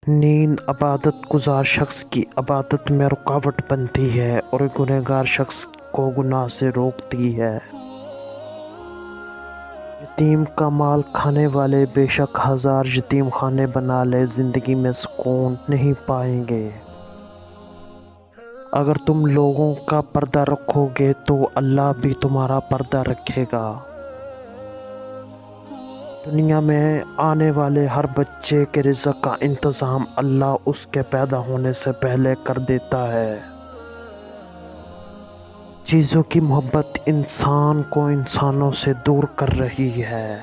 نیند عبادت گزار شخص کی عبادت میں رکاوٹ بنتی ہے اور گنہگار شخص کو گناہ سے روکتی ہے۔ یتیم کا مال کھانے والے بے شک ہزار یتیم خانے بنا لے زندگی میں سکون نہیں پائیں گے۔ اگر تم لوگوں کا پردہ رکھو گے تو اللہ بھی تمہارا پردہ رکھے گا۔ دنیا میں آنے والے ہر بچے کے رزق کا انتظام اللہ اس کے پیدا ہونے سے پہلے کر دیتا ہے۔ چیزوں کی محبت انسان کو انسانوں سے دور کر رہی ہے۔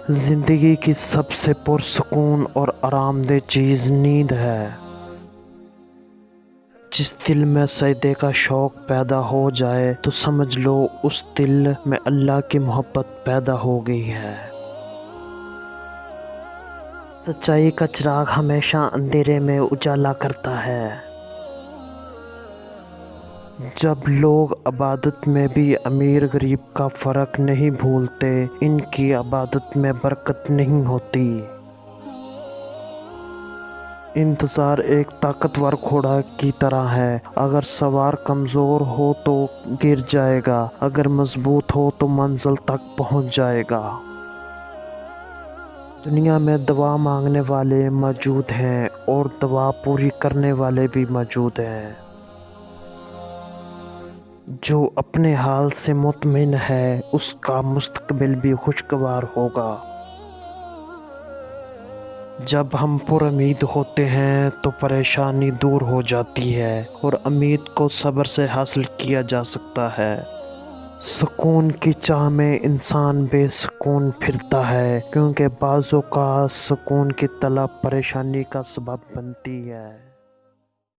زندگی کی سب سے پرسکون اور آرام دہ چیز نیند ہے۔ جس دل میں سجدے کا شوق پیدا ہو جائے تو سمجھ لو اس دل میں اللہ کی محبت پیدا ہو گئی ہے۔ سچائی کا چراغ ہمیشہ اندھیرے میں اجالا کرتا ہے۔ جب لوگ عبادت میں بھی امیر غریب کا فرق نہیں بھولتے، ان کی عبادت میں برکت نہیں ہوتی۔ انتظار ایک طاقتور گھوڑا کی طرح ہے، اگر سوار کمزور ہو تو گر جائے گا، اگر مضبوط ہو تو منزل تک پہنچ جائے گا۔ دنیا میں دعا مانگنے والے موجود ہیں اور دعا پوری کرنے والے بھی موجود ہیں۔ جو اپنے حال سے مطمئن ہے اس کا مستقبل بھی خوشگوار ہوگا۔ جب ہم پر امید ہوتے ہیں تو پریشانی دور ہو جاتی ہے اور امید کو صبر سے حاصل کیا جا سکتا ہے۔ سکون کی چاہ میں انسان بے سکون پھرتا ہے کیونکہ بعض اوقات سکون کی طلب پریشانی کا سبب بنتی ہے۔